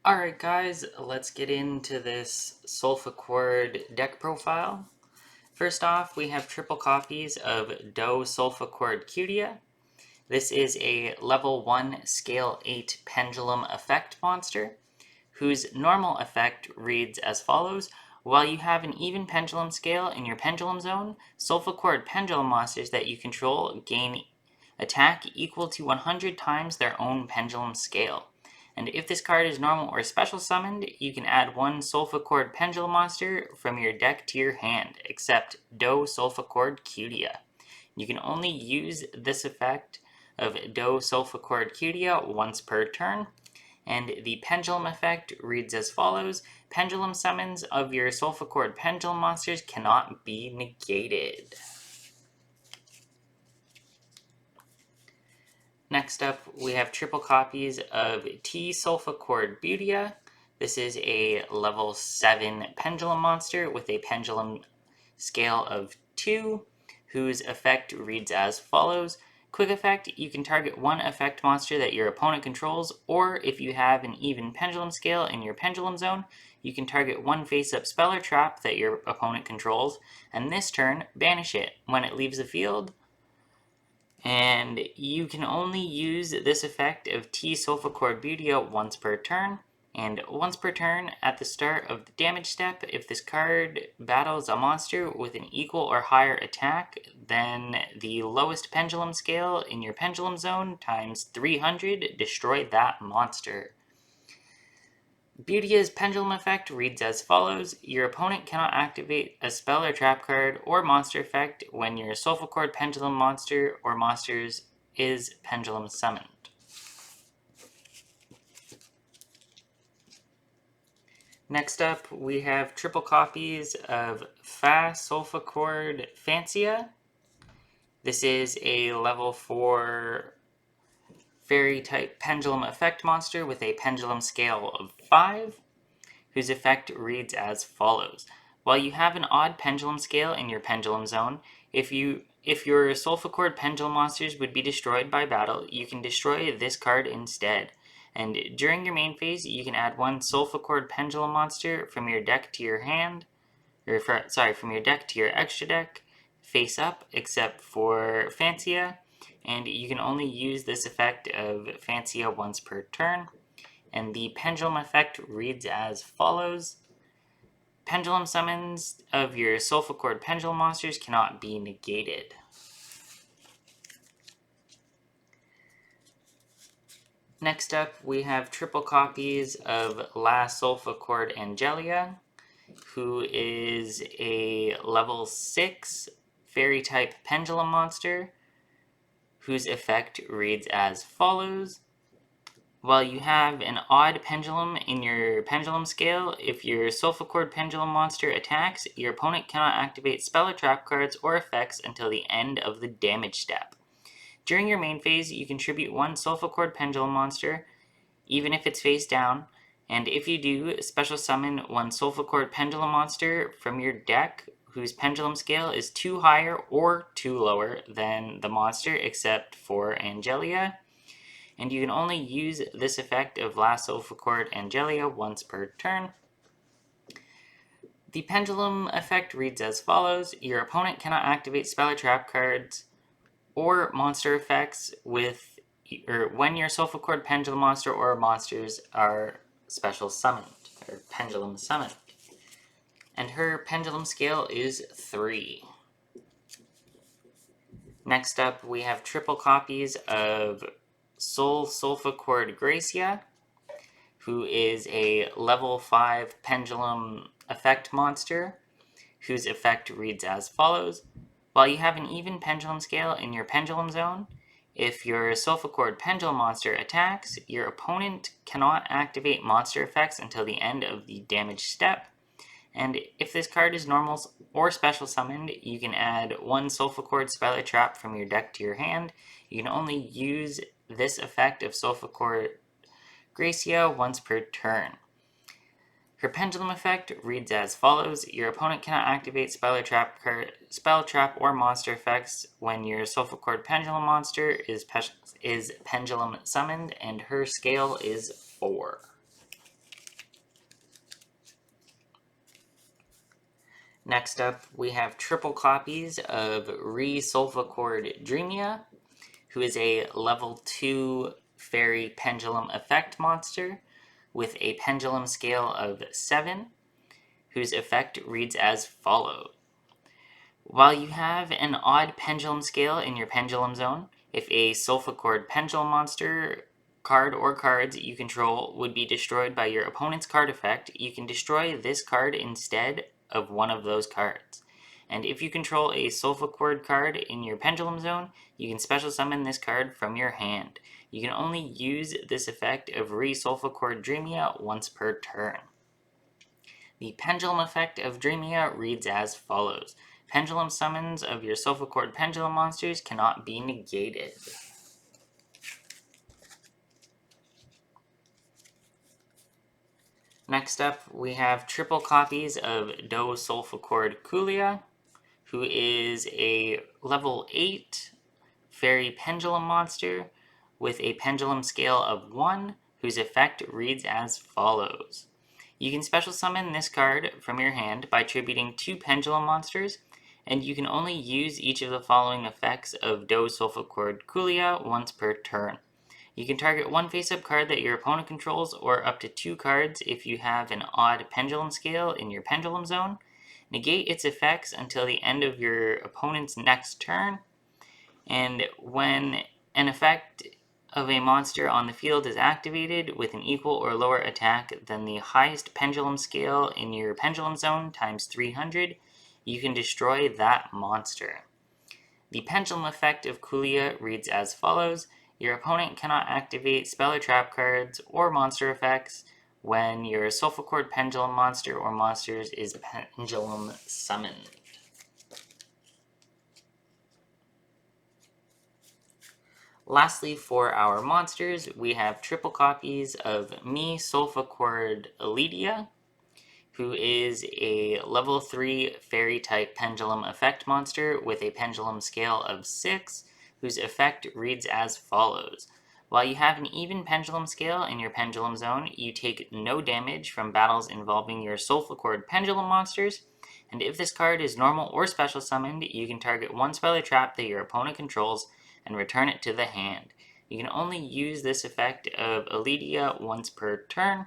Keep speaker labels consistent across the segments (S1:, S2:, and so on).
S1: Alright guys, let's get into this Solfachord deck profile. First off, we have triple copies of Do Solfachord Cutia. This is a level 1 scale 8 pendulum effect monster, whose normal effect reads as follows. While you have an even pendulum scale in your pendulum zone, Solfachord pendulum monsters that you control gain attack equal to 100 times their own pendulum scale. And if this card is normal or special summoned, you can add one Solfachord pendulum monster from your deck to your hand, except Do Solfachord Cutia. You can only use this effect of Do Solfachord Cutia once per turn, and the pendulum effect reads as follows. Pendulum summons of your Solfachord pendulum monsters cannot be negated. Next up, we have triple copies of T Solfachord Beautia. This is a level 7 pendulum monster with a pendulum scale of 2, whose effect reads as follows. Quick effect, you can target one effect monster that your opponent controls, or if you have an even pendulum scale in your pendulum zone, you can target one face-up spell or trap that your opponent controls, and this turn, banish it. When it leaves the field, and you can only use this effect of T Solfachord Beautia once per turn. And once per turn, at the start of the damage step, if this card battles a monster with an equal or higher attack than the lowest pendulum scale in your pendulum zone times 300, destroy that monster. Beautia's pendulum effect reads as follows. Your opponent cannot activate a spell or trap card or monster effect when your Solfachord pendulum monster or monsters is pendulum summoned. Next up, we have triple copies of Fa Solfachord Fancia. This is a level 4 fairy type pendulum effect monster with a pendulum scale of 5. Whose effect reads as follows. While you have an odd pendulum scale in your pendulum zone, if your Solfachord pendulum monsters would be destroyed by battle, you can destroy this card instead. And during your main phase, you can add one Solfachord pendulum monster from your deck to your hand, from your deck to your extra deck, face up, except for Fancia, and you can only use this effect of Fancia once per turn. And the pendulum effect reads as follows. Pendulum summons of your Solfachord pendulum monsters cannot be negated. Next up, we have triple copies of La Solfachord Angelia, who is a level 6 fairy type pendulum monster, whose effect reads as follows. While you have an odd pendulum in your pendulum scale, if your Solfachord pendulum monster attacks, your opponent cannot activate spell or trap cards or effects until the end of the damage step. During your main phase, you contribute one Solfachord pendulum monster, even if it's face down, and if you do, special summon one Solfachord pendulum monster from your deck whose pendulum scale is 2 higher or 2 lower than the monster except for Angelia. And you can only use this effect of La Solfachord Angelia once per turn. The pendulum effect reads as follows. Your opponent cannot activate spell or trap cards or monster effects when your Solfachord pendulum monster or monsters are special summoned, or pendulum summoned. And her pendulum scale is 3. Next up, we have triple copies of Solfachord Gracia, who is a level 5 pendulum effect monster, whose effect reads as follows. While you have an even pendulum scale in your pendulum zone, if your Solfachord pendulum monster attacks, your opponent cannot activate monster effects until the end of the damage step. And if this card is normal or special summoned, you can add one Solfachord spell or trap from your deck to your hand. You can only use this effect of Solfachord Gracia once per turn. Her pendulum effect reads as follows. Your opponent cannot activate spell, trap, or monster effects when your Solfachord pendulum monster is pendulum summoned, and her scale is 4. Next up, we have triple copies of Solfachord Dreamia, who is a level 2 fairy pendulum effect monster with a pendulum scale of 7, whose effect reads as follows. While you have an odd pendulum scale in your pendulum zone, if a Solfachord pendulum monster card or cards you control would be destroyed by your opponent's card effect, you can destroy this card instead of one of those cards. And if you control a Solfachord card in your pendulum zone, you can special summon this card from your hand. You can only use this effect of Solfachord Dreamia once per turn. The pendulum effect of Dreamia reads as follows. Pendulum summons of your Solfachord pendulum monsters cannot be negated. Next up, we have triple copies of Do Solfachord Kulia, who is a level 8 fairy pendulum monster with a pendulum scale of 1, whose effect reads as follows. You can special summon this card from your hand by attributing 2 pendulum monsters, and you can only use each of the following effects of Do Solfachord Kulia once per turn. You can target one face-up card that your opponent controls, or up to 2 cards if you have an odd pendulum scale in your pendulum zone. Negate its effects until the end of your opponent's next turn, and when an effect of a monster on the field is activated with an equal or lower attack than the highest pendulum scale in your pendulum zone times 300, you can destroy that monster. The pendulum effect of Kulia reads as follows. Your opponent cannot activate spell or trap cards or monster effects when your Solfachord pendulum monster or monsters is pendulum summoned. Lastly, for our monsters, we have triple copies of Solfachord Elidia, who is a level 3 fairy type pendulum effect monster with a pendulum scale of 6, whose effect reads as follows. While you have an even pendulum scale in your pendulum zone, you take no damage from battles involving your Solfachord pendulum monsters, and if this card is normal or special summoned, you can target one spell or trap that your opponent controls and return it to the hand. You can only use this effect of Elidia once per turn,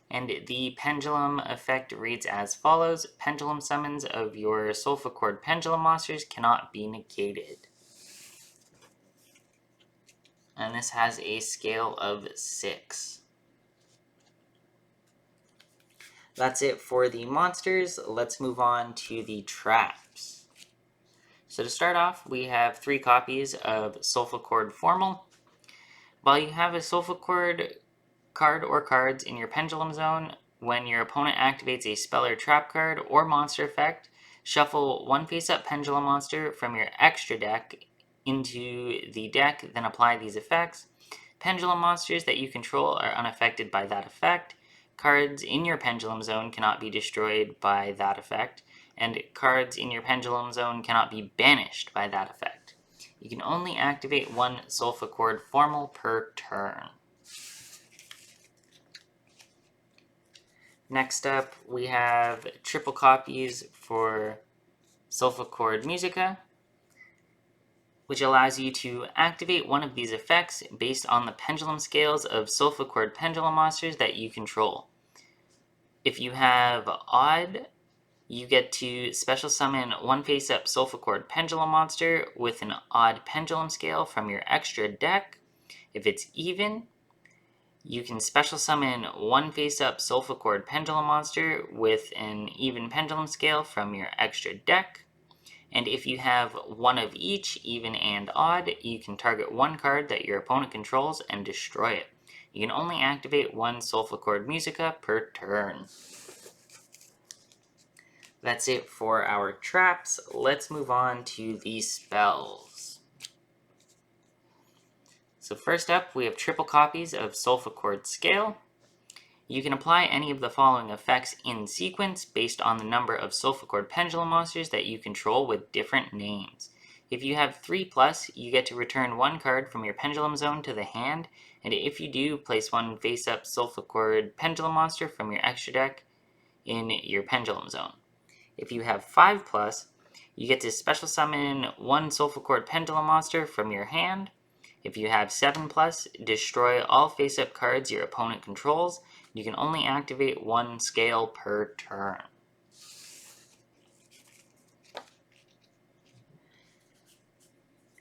S1: and the pendulum effect reads as follows. Pendulum summons of your Solfachord pendulum monsters cannot be negated. And this has a scale of 6. That's it for the monsters. Let's move on to the traps. So to start off, we have 3 copies of Solfachord Formal. While you have a Solfachord card or cards in your pendulum zone, when your opponent activates a spell or trap card or monster effect, shuffle one face-up pendulum monster from your extra deck into the deck, then apply these effects. Pendulum monsters that you control are unaffected by that effect. Cards in your pendulum zone cannot be destroyed by that effect, and cards in your pendulum zone cannot be banished by that effect. You can only activate one Solfachord Formal per turn. Next up, we have triple copies for Solfachord Musica, which allows you to activate one of these effects based on the pendulum scales of Solfachord pendulum monsters that you control. If you have odd, you get to special summon one face-up Solfachord pendulum monster with an odd pendulum scale from your extra deck. If it's even, you can special summon one face-up Solfachord pendulum monster with an even pendulum scale from your extra deck. And if you have one of each, even and odd, you can target one card that your opponent controls and destroy it. You can only activate one Solfachord Musica per turn. That's it for our traps. Let's move on to the spells. So first up, we have triple copies of Solfachord Scale. You can apply any of the following effects in sequence based on the number of Solfachord pendulum monsters that you control with different names. If you have 3+, you get to return one card from your pendulum zone to the hand, and if you do, place one face-up Solfachord pendulum monster from your extra deck in your pendulum zone. If you have 5+, you get to special summon one Solfachord Pendulum monster from your hand. If you have 7+, destroy all face-up cards your opponent controls. You can only activate one scale per turn.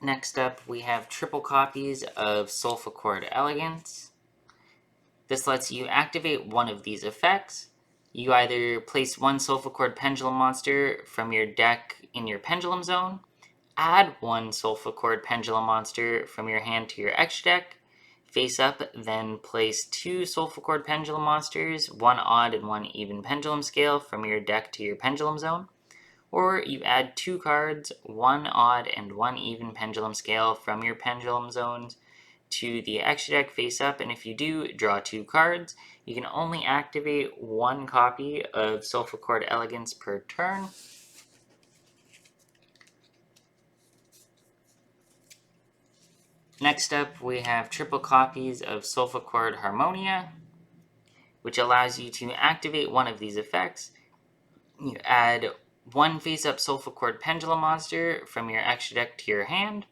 S1: Next up, we have triple copies of Solfachord Elegance. This lets you activate one of these effects. You either place one Solfachord Pendulum monster from your deck in your Pendulum Zone, add one Solfachord Pendulum monster from your hand to your extra deck, face up, then place two Solfachord Pendulum monsters, one odd and one even pendulum scale from your deck to your Pendulum Zone. Or you add 2 cards, one odd and one even pendulum scale from your pendulum zones to the extra deck face up, and if you do, draw 2 cards. You can only activate 1 copy of Solfachord Elegance per turn. Next up, we have triple copies of Solfachord Harmonia, which allows you to activate one of these effects. You add one face-up Solfachord Pendulum monster from your extra deck to your hand.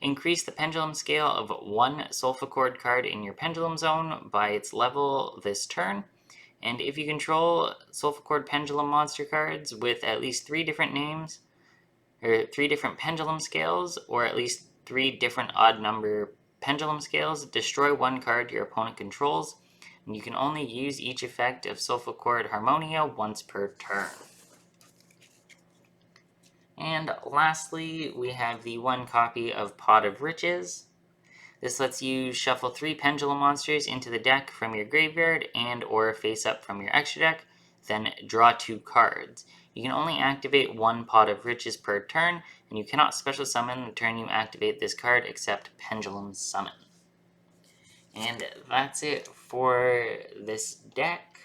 S1: Increase the pendulum scale of one Solfachord card in your Pendulum Zone by its level this turn. And if you control Solfachord Pendulum monster cards with at least 3 different names, or 3 different pendulum scales, or at least 3 different odd number pendulum scales, destroy one card your opponent controls. And you can only use each effect of Solfachord Harmonia once per turn. And lastly, we have the 1 copy of Pot of Riches. This lets you shuffle 3 pendulum monsters into the deck from your graveyard and or face up from your extra deck, then draw 2 cards. You can only activate 1 Pot of Riches per turn, and you cannot special summon the turn you activate this card except Pendulum Summon. And that's it for this deck.